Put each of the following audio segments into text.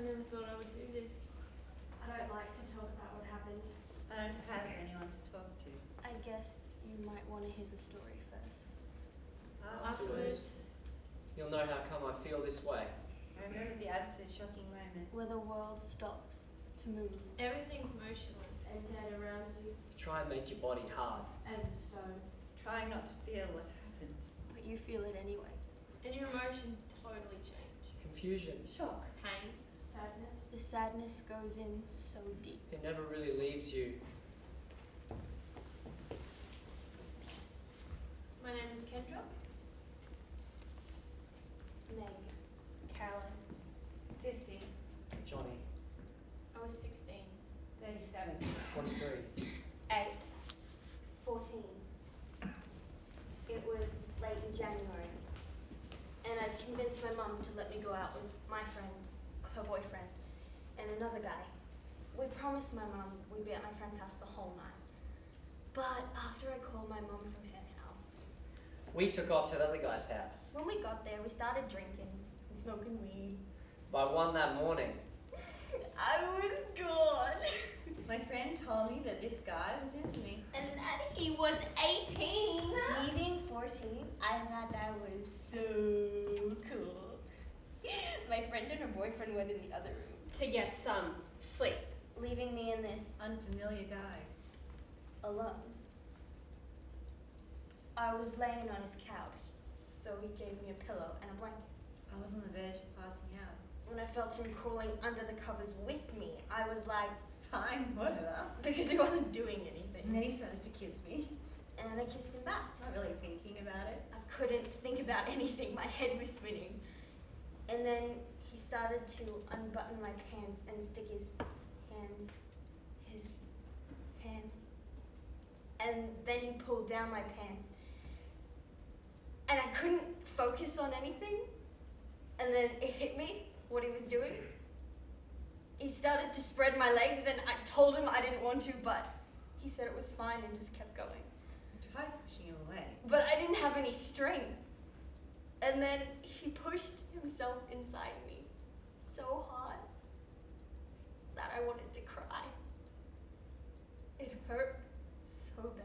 never thought I would do this. I don't like to talk about what happened. I don't have anyone to talk to. I guess you might want to hear the story first. Afterwards, you'll know how come I feel this way. I remember the absolute shocking moment. Where the world stops to move. everything's motionless. And dead around you Try and make your body hard. as a stone. Trying not to feel what happens. But you feel it anyway. And your emotions totally change. Confusion. Shock. Pain. Sadness. The sadness goes in so deep. It never really leaves you. My name is Kendra. Meg. Carolyn. Sissy. Johnny. I was 16. 37. 23. 8. 14. It was late in January. And I'd convinced my mum to let me go out with my friend, her boyfriend, and another guy. We promised my mum we'd be at my friend's house the whole night. But after I called my mum from her house, We took off to the other guy's house. when we got there, we started drinking and smoking weed. By 1 that morning. I was gone. My friend told me that this guy was into me. And he was 18. Me being 14, I thought that was so cool. My friend and her boyfriend went in the other room to get some sleep, leaving me in this Unfamiliar guy. alone. I was laying on his couch, so he gave me a pillow and a blanket. I was on the verge of passing out. When I felt him crawling under the covers with me, I was like, Fine, whatever. because he wasn't doing anything. And then he started to kiss me. And I kissed him back. Not really thinking about it. I couldn't think about anything. My head was spinning. And then he started to unbutton my pants and stick his hands. And then he pulled down my pants. And I couldn't focus on anything. And then it hit me, what he was doing. He started to spread my legs and I told him I didn't want to, but he said it was fine and just kept going. I tried pushing him away. But I didn't have any strength. And then he pushed himself inside me so hard that I wanted to cry. It hurt so bad.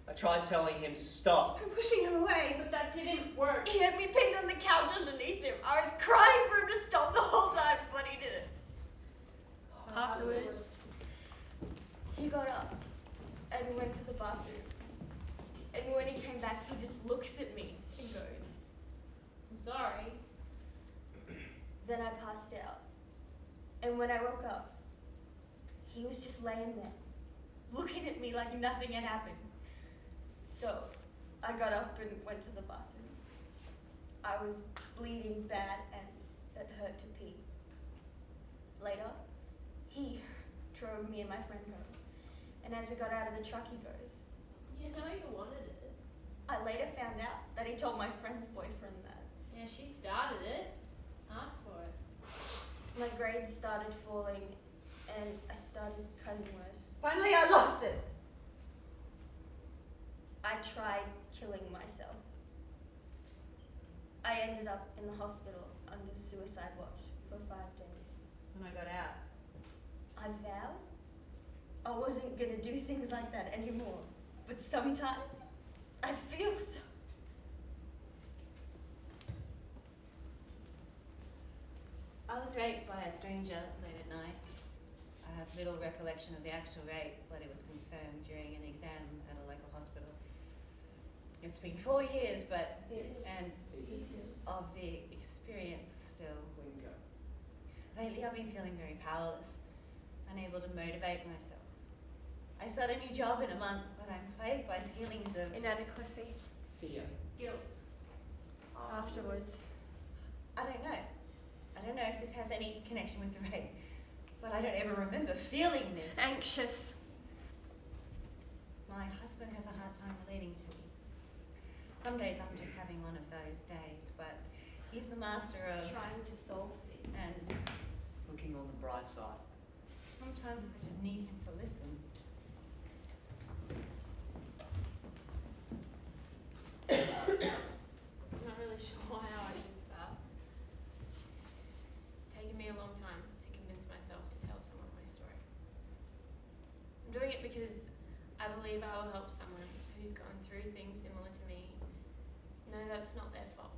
I tried telling him stop. I'm pushing him away. But that didn't work. He had me pinned on the couch underneath him. I was crying for him to stop the whole time, but he didn't. Afterwards, He got up and went to the bathroom. And when he came back, he just looks at me and goes, I'm sorry. then I passed out. And when I woke up, he was just laying there, looking at me like nothing had happened. So I got up and went to the bathroom. I was bleeding bad and it hurt to pee. Later, he drove me and my friend home. And as we got out of the truck, he goes, You know you wanted it. I later found out that he told my friend's boyfriend that. Yeah, she started it. Asked for it. My grades started falling and I started cutting worse. Finally, I lost it. I tried killing myself. I ended up in the hospital under suicide watch for 5 days. When I got out, I vowed I wasn't gonna do things like that anymore. But sometimes I feel so. I was raped by a stranger late at night. I have little recollection of the actual rape, but it was confirmed during an exam at a local hospital. It's been 4 years, but and of the experience still. Wingo. Lately I've been feeling very powerless, unable to motivate myself. I start a new job in a month, but I'm plagued by feelings of Inadequacy. Fear. Guilt. Afterwards. I don't know. I don't know if this has any connection with the rape, but I don't ever remember feeling this. Anxious. My husband has a hard time relating to me. Some days I'm just having one of those days, but he's the master of Trying to solve things. and Looking on the bright side. sometimes I just need him to listen. I'm not really sure how I should start. It's taken me a long time to because I believe I will help someone who's gone through things similar to me. No, that's not their fault.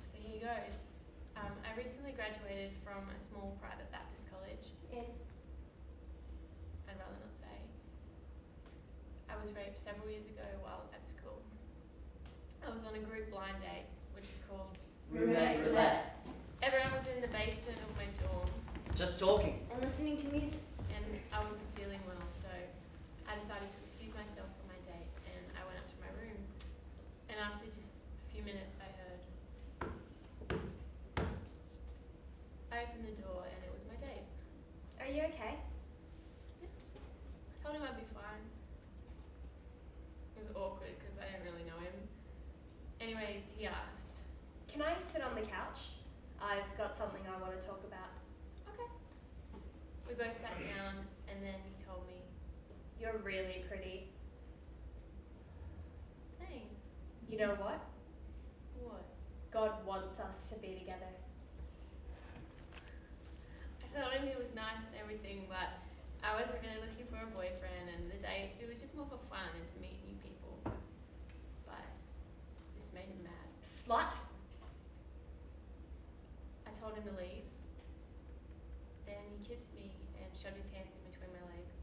So here goes. I recently graduated from a small private Baptist college. I'd rather not say. I was raped several years ago while at school. I was on a group blind date, which is called Roulette. Everyone was in the basement of my dorm, Just talking. And listening to music. and I wasn't feeling well, so I decided to excuse myself from my date, and I went up to my room. And after just a few minutes, I opened the door, and it was my date. Are you okay? I told him I'd be fine. It was awkward because I didn't really know him. Anyways, he asked, Can I sit on the couch? I've got something I want to talk about. okay. We both sat down, and then he told me, You're really pretty. thanks. You know what? What? God wants us to be together. I told him he was nice and everything, but I wasn't really looking for a boyfriend, and the date, it was just more for fun and to meet new people. But this made him mad. Slut? I told him to leave. Then he kissed me and shoved his hands in between my legs.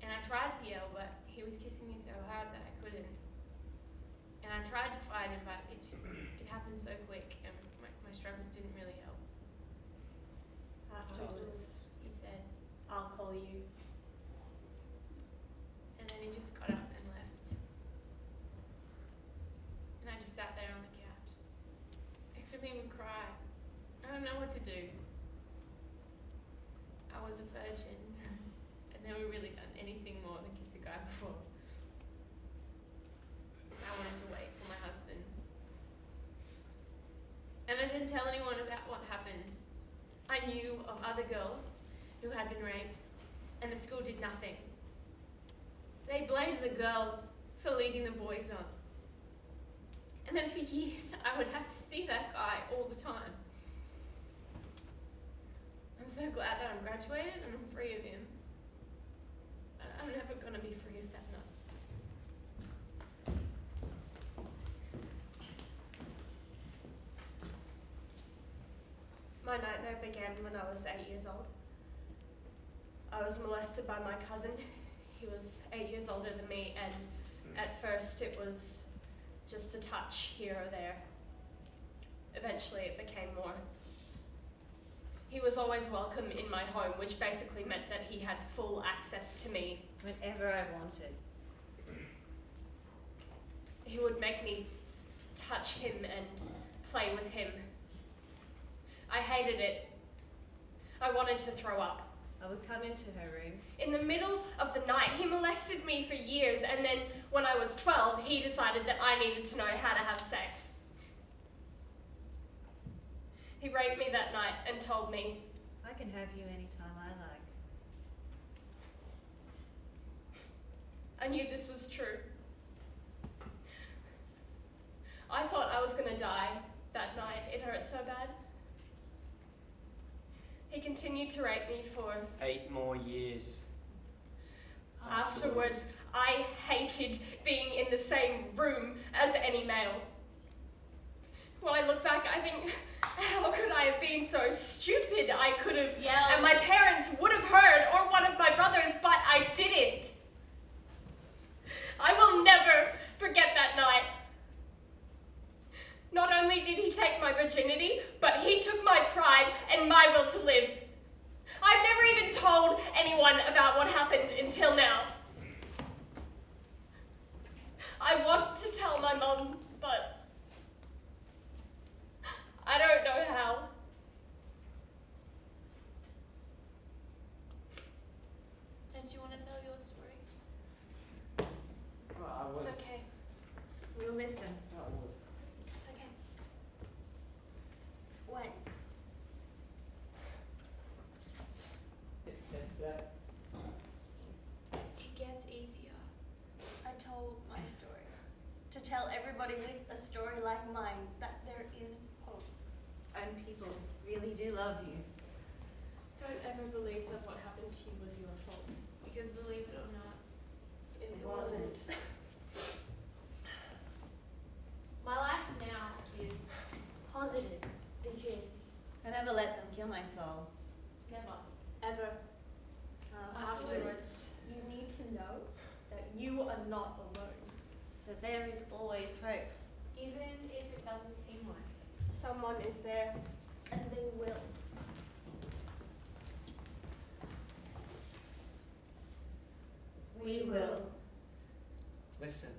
And I tried to yell, but he was kissing me so hard that I couldn't. And I tried to fight him, but it happened so quick, and my struggles didn't really help. Afterwards, He said, I'll call you. and then he just got up and left. And I just sat there on the couch. I couldn't even cry. I don't know what to do. I was a virgin. I'd never really done anything more than kiss a guy before. I wanted to wait for my husband. And I didn't tell anyone about what happened. I knew of other girls who had been raped, and the school did nothing. They blamed the girls for leading the boys on. And then for years, I would have to see that guy all the time. I'm so glad that I'm graduated and I'm free of him. But I'm never gonna be free of that nut. My nightmare began when I was 8 years old. I was molested by my cousin. He was 8 years older than me, and at first it was just a touch here or there. Eventually it became more. He was always welcome in my home, which basically meant that he had full access to me. Whenever I wanted. He would make me touch him and play with him. I hated it. I wanted to throw up. I would come into her room. In the middle of the night, he molested me for years, and then when I was 12, he decided that I needed to know how to have sex. He raped me that night and told me, I can have you anytime I like. I knew this was true. I thought I was gonna die that night. It hurt so bad. He continued to rape me for 8 more years. afterwards. I hated being in the same room as any male. When I look back, I think, how could I have been so stupid? I could have Yelled. and my parents would have heard, or one of my brothers, but I didn't. I will never forget that night. Not only did he take my virginity, but he took my pride and my will to live. I've never even told anyone about what happened until now. I want to tell my mum, but I don't know how. Don't you want to tell your story? It's okay. We'll listen. It's okay. When? It gets easier. I told my story. To tell everybody with a story like mine that there is hope. And people really do love you. Don't ever believe that what happened to you was your fault. Because believe it or not, It It wasn't. my life now is Positive, because I never let them kill my soul. never. Ever. afterwards you need to know that you are not alone. That there is always hope. Even if it doesn't seem like Someone is there. And they will. We will. Listen,